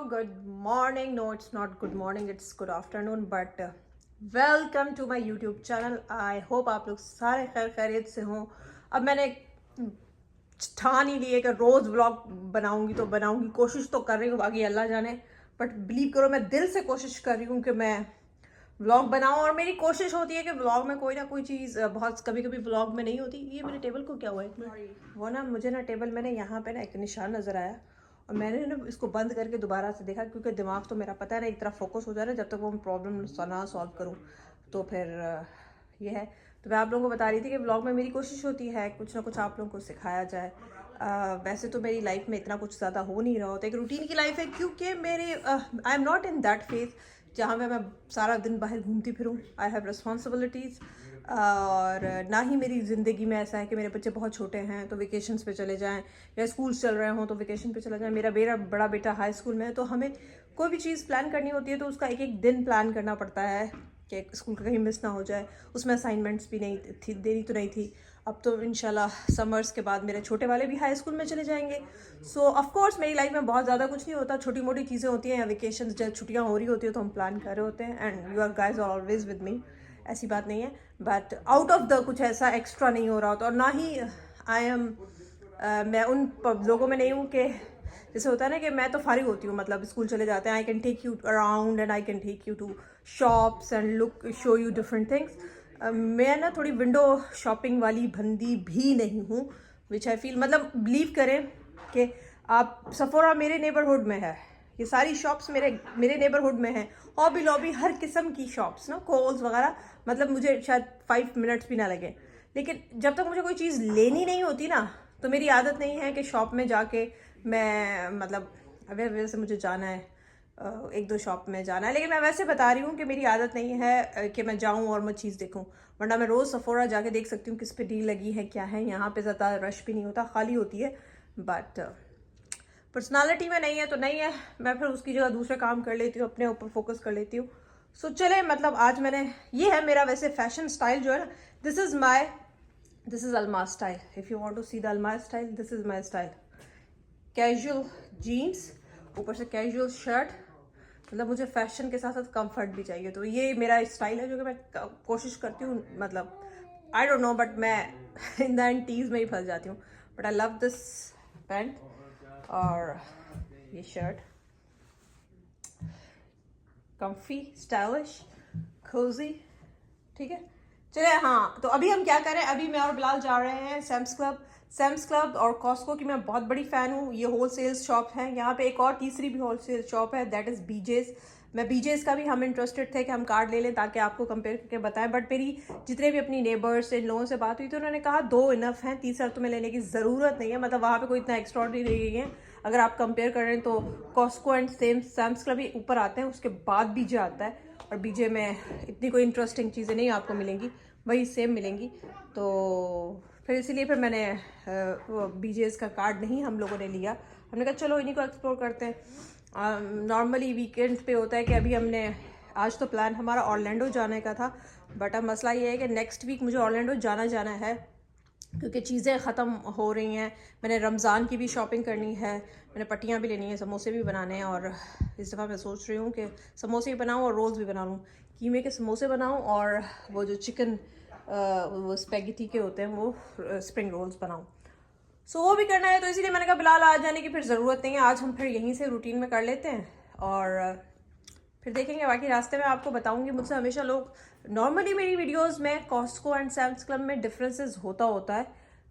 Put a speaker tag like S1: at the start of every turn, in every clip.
S1: good morning. No, it's not good morning, it's good afternoon. But welcome to my YouTube channel. I hope आप लोग सारे खैर खैरियत से हों. अब मैंने ठान ही ली है कि रोज़ व्लॉग बनाऊंगी तो बनाऊंगी. कोशिश तो कर रही हूँ, बाकी अल्लाह जाने. बट बिलीव करो, मैं दिल से कोशिश कर रही हूँ कि मैं व्लॉग बनाऊँ. और मेरी कोशिश होती है कि व्लॉग में कोई ना कोई चीज़, बहुत कभी कभी व्लॉग में नहीं होती. ये मेरे टेबल को क्या हुआ एक मिनट, वो ना मुझे ना टेबल में ना यहाँ पे ना एक निशान नज़र आया और मैंने ना इसको बंद करके दोबारा से देखा, क्योंकि दिमाग तो मेरा पता है ना एक तरफ फोकस हो जा रहा है. जब तक वो प्रॉब्लम ना सॉल्व करूँ तो फिर ये है. तो मैं आप लोगों को बता रही थी कि व्लॉग में मेरी कोशिश होती है कुछ ना कुछ आप लोगों को सिखाया जाए. वैसे तो मेरी लाइफ में इतना कुछ ज़्यादा हो नहीं रहा होता, एक रूटीन की लाइफ है, क्योंकि मेरे I am not in that phase जहाँ मैं सारा दिन बाहर घूमती फिरूँ. I have responsibilities. और ना ही मेरी ज़िंदगी में ऐसा है कि मेरे बच्चे बहुत छोटे हैं तो वेकेशंस पे चले जाएं, या स्कूल चल रहे हों तो वेकेशन पे चले जाएं. मेरा बड़ा बेटा हाई स्कूल में है, तो हमें कोई भी चीज़ प्लान करनी होती है तो उसका एक एक दिन प्लान करना पड़ता है कि स्कूल का कहीं मिस ना हो जाए. उसमें असाइनमेंट्स भी नहीं थी, देरी तो नहीं थी. अब तो इंशाल्लाह समर्स के बाद मेरे छोटे वाले भी हाई स्कूल में चले जाएंगे. सो ऑफ कोर्स मेरी लाइफ में बहुत ज़्यादा कुछ नहीं होता, छोटी मोटी चीज़ें होती हैं. या वेकेशन जब छुट्टियाँ हो रही होती है तो हम प्लान कर रहे होते हैं. And you are guys are always with me, ऐसी बात नहीं है. बट आउट ऑफ द कुछ ऐसा एक्स्ट्रा नहीं हो रहा होता. और ना ही आई एम मैं उन लोगों में नहीं हूँ कि जैसे होता है ना कि मैं तो फारिग होती हूँ, मतलब स्कूल चले जाते हैं, I can take you around and I can take you to shops and look show you different things. मैं ना थोड़ी विंडो शॉपिंग वाली बंदी भी नहीं हूँ, विच आई फील, मतलब बिलीव करें कि आप सफोरा मेरे नेबरहुड में है, ये सारी शॉप्स मेरे नेबरहुड में हैं. हॉबी लॉबी हर किस्म की शॉप्स ना, कोल्स वगैरह, मतलब मुझे शायद 5 मिनट्स भी ना लगे. लेकिन जब तक मुझे कोई चीज़ लेनी नहीं होती ना, तो मेरी आदत नहीं है कि शॉप में जाके मैं, मतलब वैसे मुझे जाना है, एक दो शॉप में जाना है, लेकिन मैं वैसे बता रही हूँ कि मेरी आदत नहीं है कि मैं जाऊँ और मैं चीज़ देखूँ. वरना मैं रोज़ सफोरा जाके देख सकती हूँ किस पे डील लगी है, क्या है. यहाँ पे ज़्यादा रश भी नहीं होता, खाली होती है. बट पर्सनालिटी में नहीं है तो नहीं है, मैं फिर उसकी जगह दूसरे काम कर लेती हूँ, अपने ऊपर फोकस कर लेती हूँ. सो चले, मतलब आज मैंने, ये है मेरा वैसे फैशन स्टाइल जो है ना, this is Almaz style. If you want to see the Almaz style, this is my style. Casual jeans, ऊपर से कैजुअल शर्ट, मतलब मुझे फैशन के साथ साथ कंफर्ट भी चाहिए. तो ये मेरा स्टाइल है जो कि मैं कोशिश करती हूँ, मतलब आई डोंट नो, बट मैं इन द एंड टीज में ही फंस जाती हूँ. But I love this pant और ये शर्ट, कंफी, स्टाइलिश, कोजी. ठीक है, चलिए. हाँ, तो अभी हम क्या करें, अभी मैं और बिलाल जा रहे हैं सैम्स क्लब और कॉस्को की मैं बहुत बड़ी फ़ैन हूँ. ये होलसेल शॉप है. यहाँ पे एक और तीसरी भी होलसेल शॉप है, दैट इज़ बीजेस. मैं बीजेस का भी, हम इंटरेस्टेड थे कि हम कार्ड ले लें ताकि आपको कंपेयर करके बताएं. बट मेरी जितने भी अपनी नेबर्स इन लोगों से बात हुई तो उन्होंने कहा 2 इनफ हैं, तीसरा तुम्हें लेने की ज़रूरत नहीं है. मतलब वहाँ पर कोई इतना एक्स्ट्रॉर्डिनरी नहीं है. अगर आप कंपेयर कर रहे हैं तो कॉस्को एंड सैम्स क्लब ही ऊपर आते हैं, उसके बाद बीजे आता है. और बीजे में इतनी कोई इंटरेस्टिंग चीज़ें नहीं आपको मिलेंगी, वही सेम मिलेंगी. तो फिर इसीलिए फिर मैंने बीजेस का कार्ड नहीं हम लोगों ने लिया. हमने कहा चलो इन्हीं को एक्सप्लोर करते हैं. नॉर्मली वीकेंड्स पे होता है कि अभी हमने, आज तो प्लान हमारा ऑरलैंडो जाने का था, बट अब मसला ये है कि नेक्स्ट वीक मुझे ऑरलैंडो जाना है, क्योंकि चीज़ें ख़त्म हो रही हैं. मैंने रमज़ान की भी शॉपिंग करनी है, मैंने पट्टियाँ भी लेनी है, समोसे भी बनाने हैं. और इस दफ़ा मैं सोच रही हूँ कि समोसे भी बनाऊँ और रोल्स भी बना लूँ. कीमे के समोसे बनाऊँ और वो जो चिकन वो स्पेगेटी के होते हैं वो स्प्रिंग रोल्स बनाऊँ. सो वो भी करना है. तो इसीलिए मैंने कहा बिलाल आज जाने की फिर ज़रूरत नहीं है, आज हम फिर यहीं से रूटीन में कर लेते हैं और फिर देखेंगे. बाकी रास्ते में आपको बताऊंगी. मुझसे हमेशा लोग, नॉर्मली मेरी वीडियोस में कॉस्को एंड सैम्स क्लब में डिफरेंसेस होता है,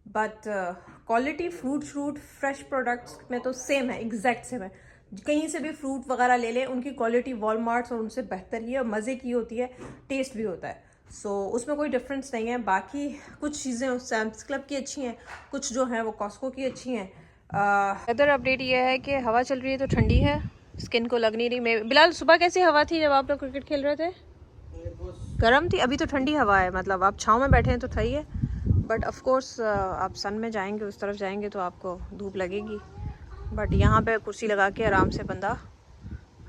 S1: but quality fruit fresh products में तो सेम है, एग्जैक्ट सेम है. कहीं से भी फ्रूट वगैरह ले लें, उनकी क्वालिटी वॉलमार्ट्स और उनसे बेहतर ही है, और मज़े की होती है, टेस्ट भी होता है. सो उसमें कोई डिफरेंस नहीं है. बाकी कुछ चीज़ें सैम्स क्लब की अच्छी हैं, कुछ जो हैं वो कॉस्को की अच्छी हैं. वेदर अपडेट ये है कि हवा चल रही है तो ठंडी है, स्किन को लग नहीं रही. मैं बिलाल, सुबह कैसी हवा थी जब आप लोग क्रिकेट खेल रहे थे? गर्म थी. अभी तो ठंडी हवा है, मतलब आप छाँव में बैठे हैं तो सही है. बट ऑफ कोर्स आप सन में जाएंगे, उस तरफ जाएंगे तो आपको धूप लगेगी. बट यहाँ पे कुर्सी लगा के आराम से बंदा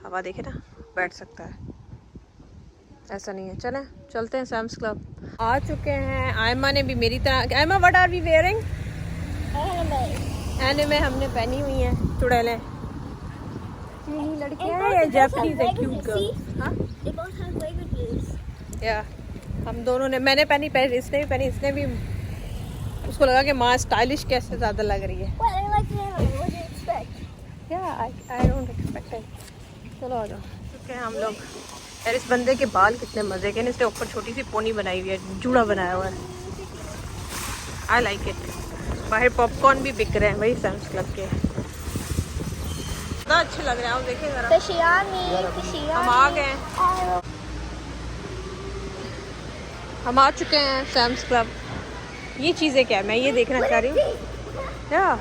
S1: हवा देखे ना बैठ सकता है, ऐसा नहीं है. चलते हैं सैम्स क्लब. आ चुके हैं. आयमा ने भी मेरी तरह, Ayma what are we wearing? Anime हमने पहनी हुई हैं, चुड़ैलें.
S2: यही लड़के
S1: Yeah, yeah, Japanese are cute girl. हाँ?
S2: They both have Lego views.
S1: Yeah. हम दोनों ने, मैंने पहनी, इसने भी पहनी, इसने भी, उसको लगा कि माँ स्टाइलिश कैसे ज़्यादा लग रही है।
S2: Well, I like the anime. What do you expect?
S1: Yeah, I don't expect it. चलो आ जाओ। चुके हैं हम लोग। यार इस बंदे के बाल कितने मज़े के हैं, इसने ऊपर छोटी सी पोनी बनाई हुई है, जूड़ा बनाया हुआ है। I like it. बाहर पॉपकॉर्न भी बिक रहे हैं वही सैम्स क्लब के। कितना अच्छे लग रहे हैं, आप देखिए जरा।
S2: Fishiami.
S1: हम आ गए हैं, हम आ चुके हैं सैम्स क्लब। ये चीज़ें क्या है, मैं ये देखना चाह रही हूँ। क्या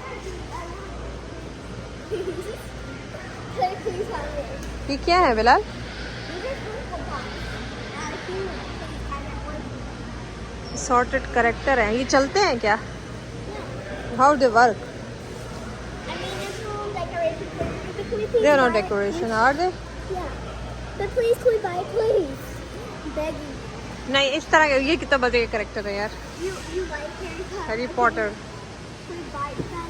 S1: ये क्या है बिलाल? सॉर्टेड करेक्टर हैं, ये चलते हैं क्या? How they work? They are not decoration, are they?
S2: Yeah. But please, can we buy it, please? Begging.
S1: नहीं, इस तरह के ये कितना मजे के करेक्टर है यार।
S2: You like Harry Potter?
S1: Harry Potter.
S2: Can we buy them?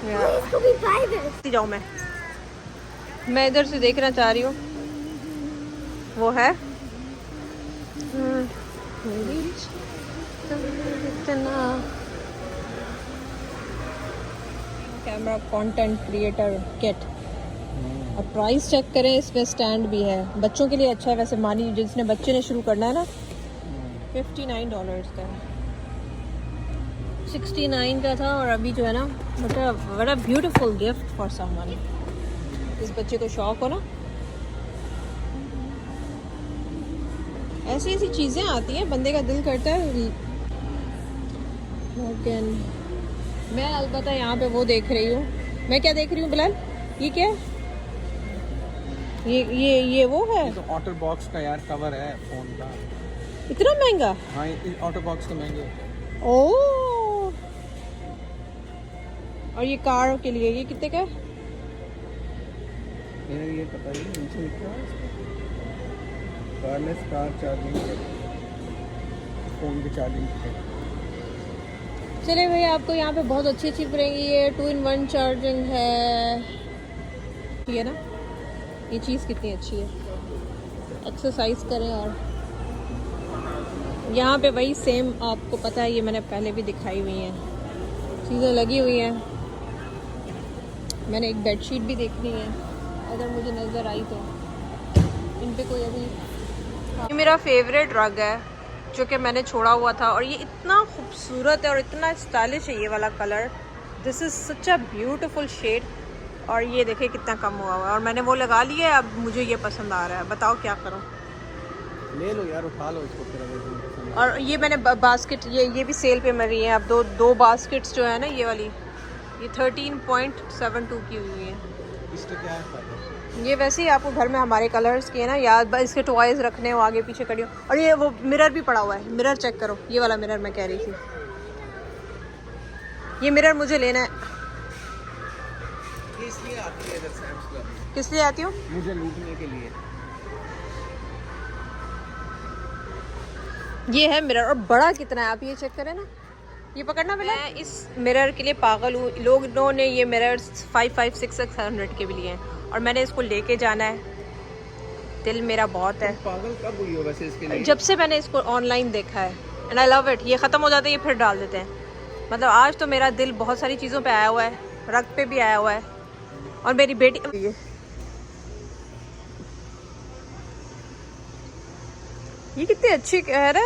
S1: Yeah.
S2: Please, can we buy this?
S1: जाऊँ मैं इधर से देखना चाह रही हूँ। वो है कैमरा कंटेंट क्रिएटर किट। और प्राइस चेक करें, इसमें स्टैंड भी है, बच्चों के लिए अच्छा है वैसे। मानी जिसने बच्चे ने शुरू करना है ना, $59 का है, 69 का था। और अभी जो है ना, बड़ा ब्यूटीफुल गिफ्ट फॉर समवन। इस बच्चे को शौक हो ना, ऐसी ऐसी चीज़ें आती हैं, बंदे का दिल करता है। लेकिन मैं अलबत्ता यहाँ पे वो देख रही हूँ। मैं क्या देख रही हूँ बिलाल? ये क्या है? ये वो है,
S3: ये तो ऑटर बॉक्स का यार कवर है फोन का।
S1: इतना महंगा?
S3: हाँ, ऑटर बॉक्स तो महंगे।
S1: ओह, और ये कार के लिए ये कितने का है?
S3: ये पता नहीं, नीचे लिखा है वायरलेस कार चार्जिंग, फोन की चार्जिंग।
S1: चले भाई, आपको यहाँ पे बहुत अच्छी अच्छी पड़ेंगी। ये 2-in-1 चार्जिंग है, ये ना, ये चीज़ कितनी अच्छी है। एक्सरसाइज करें। और यहाँ पे वही सेम, आपको पता है, ये मैंने पहले भी दिखाई हुई हैं, चीज़ें लगी हुई हैं। मैंने एक बेडशीट भी देखनी है, अगर मुझे नज़र आई तो। इन पे कोई अभी, ये मेरा फेवरेट रग है जो कि मैंने छोड़ा हुआ था, और ये इतना खूबसूरत है और इतना स्टाइलिश है ये वाला colour. This is such a beautiful shade. और ये देखिए कितना कम हुआ हुआ है, और मैंने वो लगा लिया है। अब मुझे ये पसंद आ रहा है, बताओ क्या करूं?
S3: ले लो यार, उठा लो इसको फिर।
S1: और ये मैंने बास्केट, ये भी सेल पे मिल रही है। अब दो बास्केट्स जो है ना, ये वाली, ये 13.72 की हुई है।
S3: इसका क्या है फायदा?
S1: ये वैसे ही आपको घर में हमारे कलर्स के ना, या इसके टॉयज रखने हो, आगे पीछे खड़ी हो। और ये वो मिरर भी पड़ा हुआ है, मिरर चेक करो, ये वाला मिरर मैं कह रही थी। ये मिरर मुझे लेना है।
S3: इसलिए आती है इधर सैम्स क्लब।
S1: किस लिए आती हूँ?
S3: मुझे लूटने के लिए।
S1: ये है मिरर, और बड़ा कितना है आप ये चेक करें ना। ये पकड़ना मिला। मैं इस मिरर के लिए पागल हूँ। लोगों ने ये मिरर्स 500-600 के भी लिए हैं, और मैंने इसको लेके जाना है। दिल मेरा बहुत है।
S3: पागल कब हुई हो वैसे इसके लिए?
S1: जब से मैंने इसको ऑनलाइन देखा है, एंड आई लव इट। ये ख़त्म हो जाता है, ये फिर डाल देते हैं। मतलब आज तो मेरा दिल बहुत सारी चीज़ों पे आया हुआ है, रग पे भी आया हुआ है। और मेरी बेटी, ये कितनी अच्छी है ना,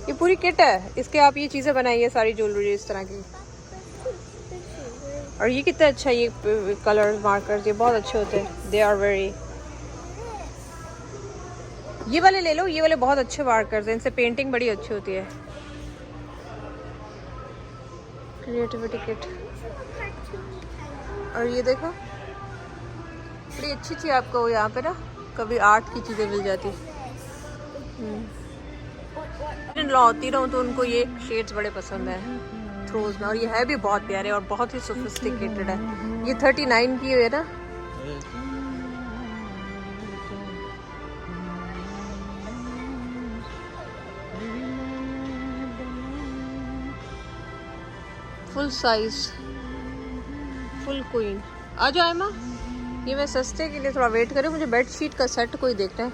S1: ये पूरी किट है इसके। आप ये चीज़ें बनाइए, सारी ज्वेलरी इस तरह की। और ये कितना अच्छा, ये कलर मार्कर्स, ये बहुत अच्छे होते हैं। दे आर वेरी, ये वाले ले लो, ये वाले बहुत अच्छे मार्कर्स हैं, इनसे पेंटिंग बड़ी अच्छी होती है। Creativity kit. और ये देखो, बड़ी अच्छी थी। आपको यहाँ पे ना कभी आर्ट की चीज़ें मिल जाती। लॉ होती रहूँ तो उनको ये शेड्स बड़े पसंद हैं थ्रोज में। और ये है भी बहुत प्यारे और बहुत ही सोफिस्टिकेटेड है। ये 39 की है ना। Full size, full queen. आ जाओ एमा, ये मैं सस्ते के लिए थोड़ा वेट करूँ, मुझे बेड शीट का सेट कोई देखना है।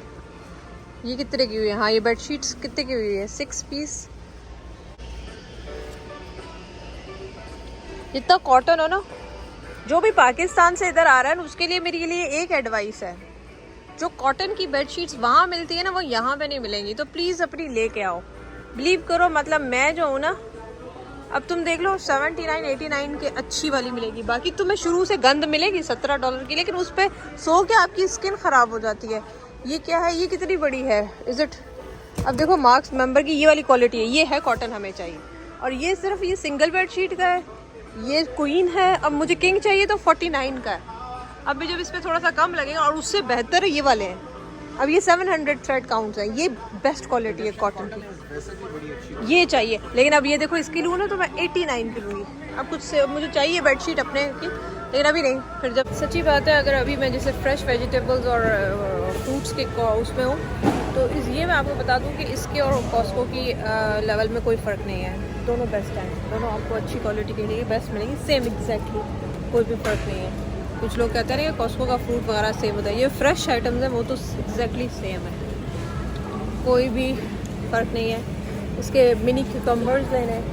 S1: ये कितने की हुई है? हाँ ये बेड शीट्स कितने की हुई है? 6 पीस। जितना कॉटन हो ना, जो भी पाकिस्तान से इधर आ रहा है ना, उसके लिए मेरे लिए एक एडवाइस है, जो कॉटन की बेड शीट्स वहाँ मिलती है ना, वो यहाँ पे नहीं मिलेंगी। तो प्लीज़ अपनी लेके आओ। बिलीव करो, मतलब मैं जो हूँ ना, अब तुम देख लो 79-89 के अच्छी वाली मिलेगी, बाकी तुम्हें शुरू से गंद मिलेगी $17 की, लेकिन उस पर सो के आपकी स्किन ख़राब हो जाती है। ये क्या है? ये कितनी बड़ी है? Is it? अब देखो मार्क्स मेंबर की ये वाली क्वालिटी है, ये है कॉटन हमें चाहिए। और ये सिर्फ ये सिंगल बेड शीट का है, ये क्वीन है। अब मुझे किंग चाहिए तो 49 का है। अब भी जब इस पर थोड़ा सा कम लगेगा, और उससे बेहतर है ये वाले हैं। अब ये 700 थ्रेड काउंट्स हैं, ये बेस्ट क्वालिटी है कॉटन की, ये चाहिए। लेकिन अब ये देखो इसकी लूँ ना तो मैं 89 की लूँगी। अब कुछ से मुझे चाहिए बेडशीट अपने की, लेकिन अभी नहीं। फिर जब सच्ची बात है, अगर अभी मैं जैसे फ्रेश वेजिटेबल्स और फ्रूट्स के उसमें हूँ, तो ये मैं आपको बता दूँ कि इसके और कॉस्को की लेवल में कोई फ़र्क नहीं है। दोनों बेस्ट हैं, दोनों आपको अच्छी क्वालिटी के लिए बेस्ट मिलेंगी, सेम एग्जैक्टली, कोई भी फ़र्क नहीं है। कुछ लोग कहते हैं ना कि कॉस्को का फ्रूट वगैरह सेम होता है, ये फ्रेश आइटम्स हैं, वो तो एग्जैक्टली सेम है, कोई भी फ़र्क नहीं है। इसके मिनी क्यूकम्बर्स लेने हैं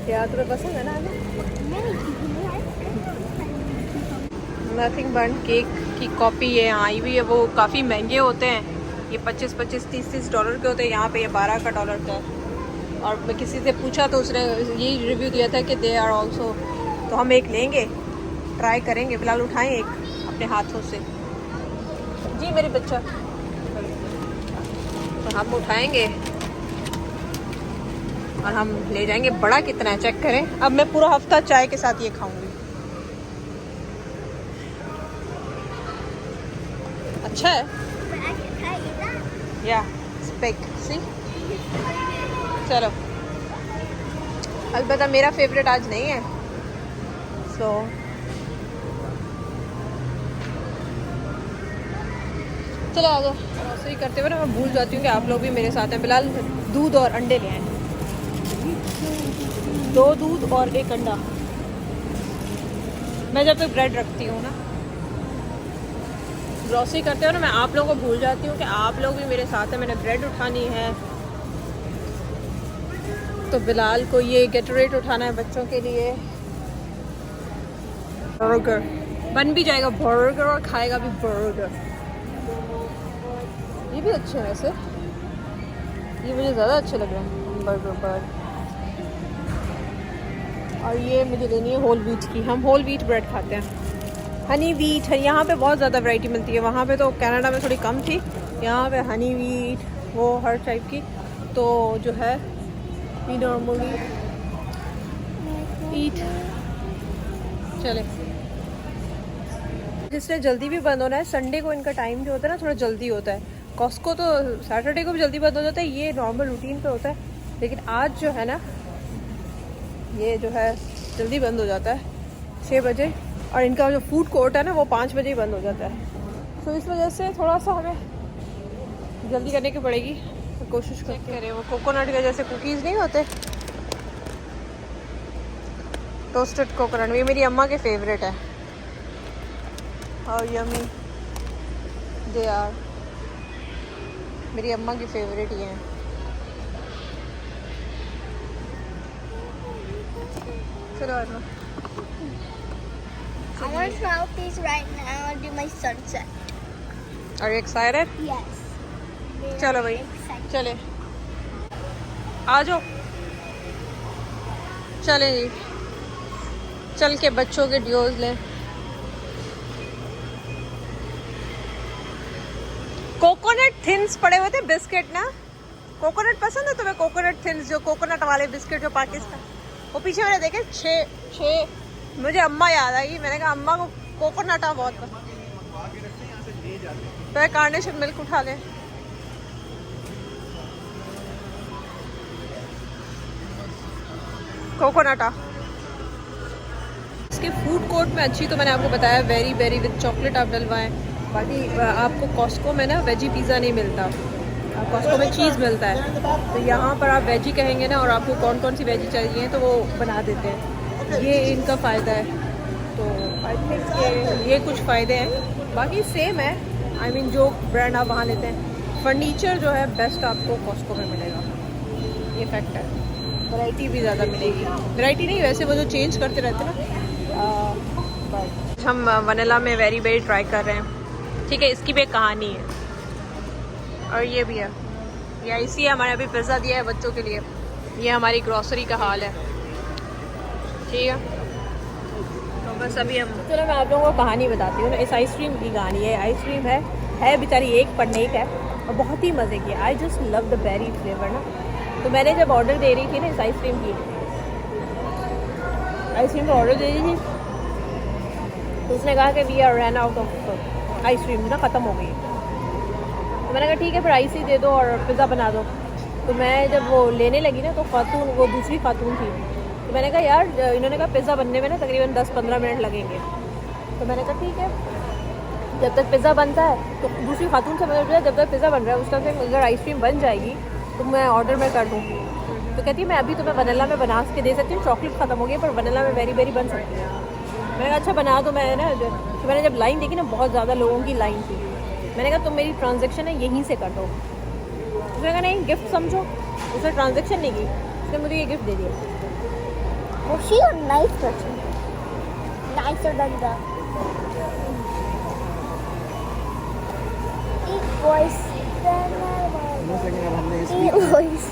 S1: क्या? तुम्हें पसंद है ना? नथिंग बट केक की कॉपी ये आई हुई है, वो काफ़ी महंगे होते हैं, ये 25-25, $30 के होते हैं, यहाँ पे ये $12 का है। और मैं किसी से पूछा तो उसने यही रिव्यू दिया था कि दे आर ऑल्सो, तो हम एक लेंगे, ट्राई करेंगे। फिलहाल उठाएं एक अपने हाथों से। जी मेरे बच्चा, तो हम उठाएंगे और हम ले जाएंगे। बड़ा कितना है चेक करें। अब मैं पूरा हफ्ता चाय के साथ ये खाऊंगी। अच्छा है या स्पेक सी। चलो, अलबत्ता मेरा फेवरेट आज नहीं है, सो चलो आ जाओ। रसोई करते हुए ना मैं भूल जाती हूँ कि आप लोग भी मेरे साथ हैं। फिलहाल दूध और अंडे ले आए, 2 दूध और 1 अंडा। मैं जब तक ब्रेड रखती हूँ ना, ग्रॉसरी करते हो ना, मैं आप लोगों को भूल जाती हूँ कि आप लोग भी मेरे साथ हैं। मैंने ब्रेड उठानी है, तो बिलाल को ये गेटरेट उठाना है बच्चों के लिए। बर्गर बन भी जाएगा, बर्गर, और खाएगा भी बर्गर। ये भी अच्छे हैं वैसे, ये मुझे ज़्यादा अच्छे लग रहे हैं बर्गर पर। और ये मुझे लेनी है होल व्हीट की, हम होल व्हीट ब्रेड खाते हैं। हनी व्हीट है, यहाँ पे बहुत ज़्यादा वैरायटी मिलती है, वहाँ पे तो कनाडा में थोड़ी कम थी, यहाँ पे हनी व्हीट वो हर टाइप की। तो जो है वी नॉर्मली ईट। चले, जिससे जल्दी भी बंद होना है, संडे को इनका टाइम जो होता है ना थोड़ा जल्दी होता है। कॉस्को तो सैटरडे को भी जल्दी बंद हो जाता है, ये नॉर्मल रूटीन पे होता है। लेकिन आज जो है ना, ये जो है जल्दी बंद हो जाता है 6 बजे, और इनका जो फूड कोर्ट है ना वो 5 बजे ही बंद हो जाता है। तो इस वजह से थोड़ा सा हमें जल्दी करने की पड़ेगी, तो कोशिश करें। वो कोकोनट के जैसे कुकीज़ नहीं होते, टोस्टेड कोकोनट, ये मेरी अम्मा के फेवरेट है। और यम्मी दे आर, मेरी अम्मा की फेवरेट ही हैं। चलो आना।
S2: I want to try out these right now and do my sunset.
S1: Are you excited?
S2: Yes.
S1: चलो भाई,
S2: Excited.
S1: चले आ जाओ, चले जी, चल के बच्चों के डियोज लें। कोकोनट थिन्स पड़े हुए थे, बिस्किट ना। कोकोनट पसंद है तुम्हें? कोकोनट थिन्स, जो कोकोनट वाले बिस्किट जो पाकिस्तान, वो पीछे मैंने देखे 6। मुझे अम्मा याद आई, मैंने कहा अम्मा को कोकोनट बहुत पसंद। तो कार्नेशन मिल्क उठा ले। कोकोनट इसके फूड कोर्ट में अच्छी, तो मैंने आपको बताया वेरी वेरी विद चॉकलेट आप डलवाएं। बाकी आपको कॉस्को में ना वेजी पिज़्ज़ा नहीं मिलता, कॉस्को में चीज़ मिलता है। तो यहाँ पर आप वेजी कहेंगे ना, और आपको कौन कौन सी वेजी चाहिए तो वो बना देते हैं, ये इनका फ़ायदा है। तो आई थिंक ये कुछ फ़ायदे हैं, बाकी सेम है। आई मीन जो ब्रांड आप वहाँ लेते हैं, फर्नीचर जो है बेस्ट आपको कॉस्को में मिलेगा, ये फैक्ट है। वैरायटी भी ज़्यादा मिलेगी, वैरायटी नहीं वैसे वो जो चेंज करते रहते हैं ना। हम वनीला में वेरी वेरी ट्राई कर रहे हैं, ठीक है। इसकी भी एक कहानी है, और ये भी है, ये इसी है। हमारे अभी पिज़्ज़ा दिया है बच्चों के लिए, ये हमारी ग्रॉसरी का हाल है, ठीक है। तो बस अभी हम, चलो मैं आप लोगों को कहानी बताती हूँ ना। इस आइसक्रीम की कहानी है। आइसक्रीम है बेचारी एक पर नेक है और बहुत ही मज़े की है। I just love the berry flavour ना। तो मैंने जब ऑर्डर दे रही थी ना इस आइसक्रीम का ऑर्डर दे रही थी, तो उसने कहा कि we are run out of ice cream ना, ख़त्म हो गई। तो मैंने कहा ठीक है फिर आइस ही दे दो और पिज़्ज़ा बना दो। तो मैं जब वो लेने लगी ना, तो खातून, वो दूसरी खातून थी, तो मैंने कहा यार, इन्होंने कहा पिज़्ज़ा बनने में ना तकरीबन 10-15 मिनट लगेंगे। तो मैंने कहा ठीक है, जब तक पिज़्ज़ा बनता है, तो दूसरी खातून से मतलब जब तक पिज़्ज़ा बन रहा है उस टाइम से अगर आइसक्रीम बन जाएगी तो मैं ऑर्डर में कर दूँ। तो कहती है मैं अभी तुम्हें वनीला में बना के दे सकती हूँ, चॉकलेट ख़त्म हो गई पर वनीला में वेरी वेरी बन सकती है। मैंने कहा अच्छा बना दो। मैं ना, तो मैंने जब लाइन देखी ना, बहुत ज़्यादा लोगों की लाइन थी। मैंने कहा तुम मेरी ट्रांजेक्शन है यहीं से कर दो। उसने कहा नहीं गिफ्ट समझो। उसने ट्रांजेक्शन नहीं की, उसने मुझे ये गिफ्ट दे दिया।
S2: Was she a nice person? Nicer than the Eat boys.
S3: लेकिन अब हमने इस
S2: Eat boys.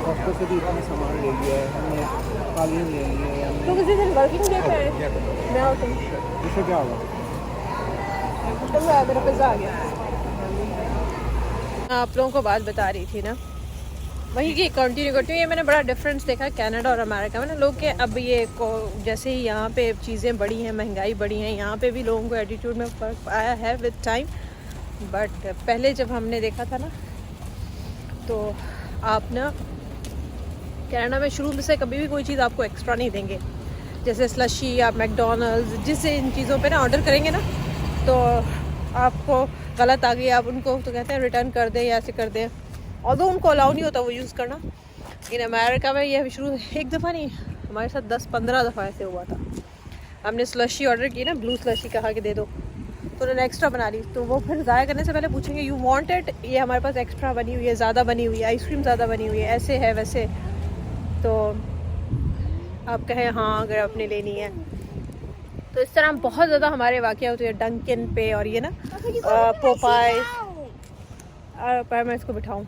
S3: कॉस्को से भी इतना सामान ले लिया है, हमने कालीन ले ली है, हमने
S1: तो किसी दिन वर्किंग डे पे आए मैं और तुम,
S3: इससे क्या होगा?
S1: तुम आया, मेरा पिज़्ज़ा आ गया। आप लोगों को बात बता रही थी ना, वही की कंटिन्यू करती हूँ। ये मैंने बड़ा डिफरेंस देखा कनाडा और अमेरिका में ना। लोग के अब ये जैसे ही यहाँ पे चीज़ें बढ़ी हैं, महंगाई बढ़ी हैं, यहाँ पे भी लोगों को एटीट्यूड में फ़र्क आया है विद टाइम। बट पहले जब हमने देखा था ना, तो आप ना कनाडा में शुरू में से कभी भी कोई चीज़ आपको एक्स्ट्रा नहीं देंगे। जैसे स्लशी या मैकडोनल्ड्स, जिससे इन चीज़ों पे ना ऑर्डर करेंगे ना, तो आपको गलत आ गई, आप उनको तो कहते हैं रिटर्न कर दें या ऐसे कर दें, और उनको अलाउ नहीं होता वो यूज़ करना। लेकिन अमेरिका में ये शुरू एक दफ़ा नहीं, हमारे साथ 10-15 दफ़ा ऐसे हुआ था। हमने स्लशी ऑर्डर की ना, ब्लू स्लशी कहा कि दे दो, तो उन्होंने एक्स्ट्रा बना ली। तो वो फिर ज़ाया करने से पहले पूछेंगे यू वांट इट, ये हमारे पास एक्स्ट्रा बनी हुई है, ज़्यादा बनी हुई है, आइसक्रीम ज़्यादा बनी हुई है, ऐसे है वैसे। तो आप कहें हाँ अगर आपने लेनी है। तो इस तरह बहुत ज़्यादा हमारे वाक़या होते हैं डंकिन पे, और ये ना पोपाई पर मैं इसको बिठाऊँ।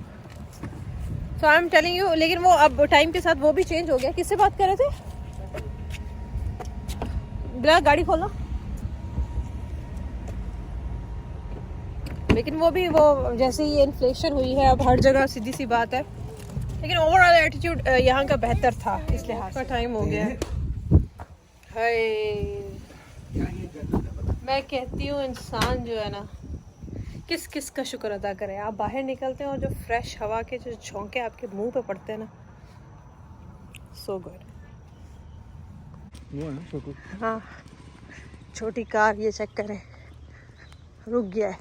S1: सो आई एम टेलिंग यू, लेकिन वो अब टाइम के साथ वो भी चेंज हो गया। किससे बात कर रहे थे? बिला गाड़ी खोलो। लेकिन वो भी, वो जैसे ही इन्फ्लेशन हुई है अब हर जगह, सीधी सी बात है। लेकिन ओवरऑल एटीट्यूड यहाँ का बेहतर था, इस लिहाज का टाइम हो गया है। मैं कहती हूँ इंसान जो है ना, किस किस का शुक्र अदा करें। आप बाहर निकलते हैं और जो फ्रेश हवा के जो झोंके आपके मुंह पे पड़ते हैं ना, सो गुड।
S3: वो है ना छोटू।
S1: हाँ, छोटी कार ये चेक करें, रुक गया है।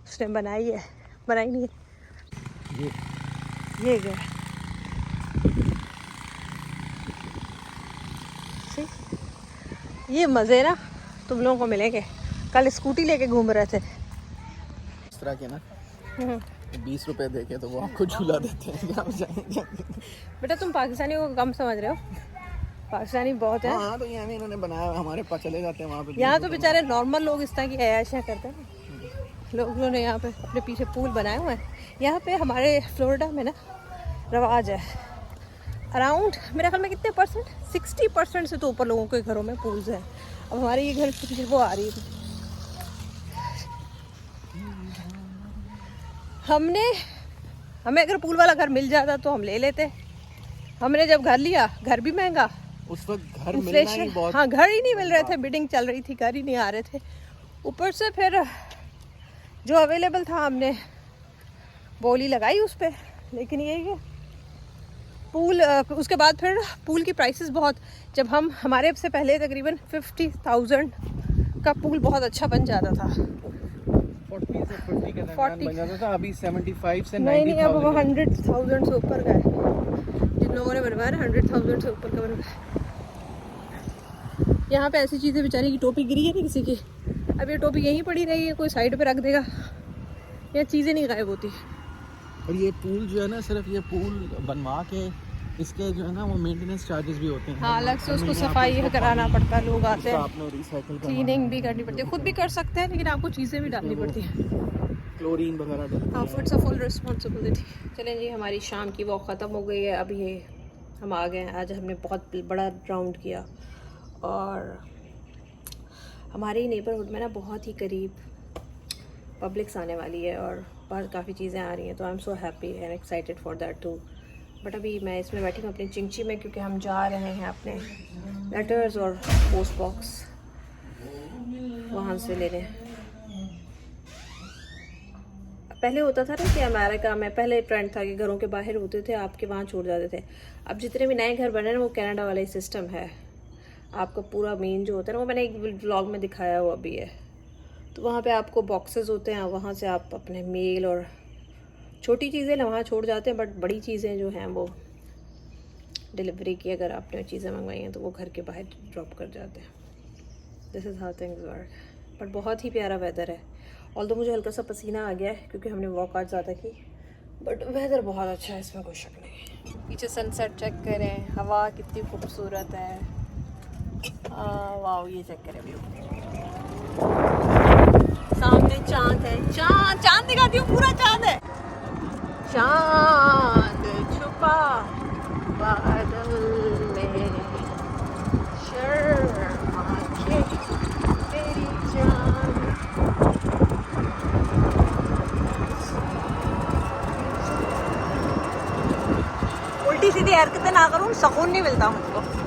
S1: उसने बनाई है, बनाई नहीं है, ये गया। ये मज़े ना तुम लोगों को मिलेंगे। कल स्कूटी लेके घूम रहे थे
S3: इस तरह के ना 20 रुपए दे के तो वो आपको झूला देते हैं जहाँ जाएंगे।
S1: बेटा तुम पाकिस्तानी को कम समझ रहे हो, पाकिस्तानी बहुत है।
S3: हाँ तो यहाँ इन्होंने बनाया, हमारे पास चले जाते हैं वहाँ पे।
S1: यहाँ तो बेचारे नॉर्मल लोग इस तरह की अयाशियाँ करते हैं। लोगों ने यहाँ पे अपने पीछे पूल बनाए हुए हैं। यहाँ पे हमारे फ्लोरिडा में ना रवाज है, अराउंड मेरे ख्याल में कितने परसेंट, 60% से तो ऊपर लोगों के घरों में पूल्स हैं। अब हमारे ये घर के पीछे वो आ रही है। हमें अगर पूल वाला घर मिल जाता तो हम ले लेते। हमने जब घर लिया, घर भी महंगा,
S3: उस वक्त घर मिलना ही बहुत,
S1: हाँ घर ही नहीं मिल रहे थे, बिडिंग चल रही थी, घर ही नहीं आ रहे थे। ऊपर से फिर जो अवेलेबल था हमने बोली लगाई उस पर। लेकिन ये है पूल, उसके बाद फिर पूल की प्राइसेस बहुत, जब हम हमारे से पहले तकरीबन 50,000 का पूल बहुत अच्छा बन जाता था।
S3: 40 से 50 के दरमियान बन जाता था। अभी 75 से 90,000
S1: नहीं अब वो 100,000 से ऊपर का है। जिन लोगों ने बनवाया ना 100,000 से ऊपर का बनवाया। यहाँ पे ऐसी चीज़ें, बेचारी की टोपी गिरी है ना किसी की, अब ये टोपी यहीं पड़ी रही है, कोई साइड पे रख देगा, ये चीज़ें नहीं गायब होती।
S3: और ये पूल जो है ना, सिर्फ ये पूल बनवा के इसके जो है ना वो मेंटेनेंस चार्जेस भी होते हैं।
S1: हाँ, अलग से उसको सफाई कराना पड़ता है, लोग आते हैं,
S3: आपने रिसाइकिल
S1: क्लीनिंग भी करनी पड़ती है, खुद भी कर सकते हैं लेकिन आपको चीज़ें भी डालनी पड़ती हैं,
S3: क्लोरीन वगैरह डलता
S1: हाँ,
S3: है।
S1: It's a full responsibility. चलें जी, हमारी शाम की वॉक ख़त्म हो गई है, अब ये हम आ गए हैं। आज हमने बहुत बड़ा राउंड किया और हमारे नेबरहुड में ना बहुत ही करीब पब्लिक्स आने वाली है और बाहर काफ़ी चीज़ें आ रही हैं, तो I am so happy and excited for that too. But अभी मैं इसमें बैठी हूँ अपनी चिंची में, क्योंकि हम जा रहे हैं अपने लेटर्स और पोस्ट बॉक्स वहाँ से लेने। पहले होता था ना कि अमेरिका में पहले ट्रेंड था कि घरों के बाहर होते थे, आपके वहाँ छोड़ जाते थे। अब जितने भी नए घर बने हैं वो कनाडा वाला ही सिस्टम है, आपका पूरा मेन जो होता है ना, वो मैंने एक व्लॉग में दिखाया हुआ भी है, तो वहाँ पे आपको बॉक्सेस होते हैं, वहाँ से आप अपने मेल और छोटी चीज़ें वहाँ छोड़ जाते हैं, बट बड़ी चीज़ें जो हैं वो डिलीवरी की अगर आपने चीज़ें मंगवाई हैं तो वो घर के बाहर ड्रॉप कर जाते हैं। This is how things work. But बहुत ही प्यारा वेदर है, ऑल्दो मुझे हल्का सा पसीना आ गया है क्योंकि हमने वॉक आज ज़्यादा की, बट वेदर बहुत अच्छा है, इसमें कोई शक नहीं है। पीछे सनसेट चेक करें, हवा कितनी खूबसूरत है, वाह, ये चेक करें व्यू, सामने चांद है, चांद दिखाती हूँ, पूरा चांद है, चांद छुपा बादल में, शर्मा के तेरी जान। उल्टी सीधी हरकतें ना करूँ, सुकून नहीं मिलता मुझको।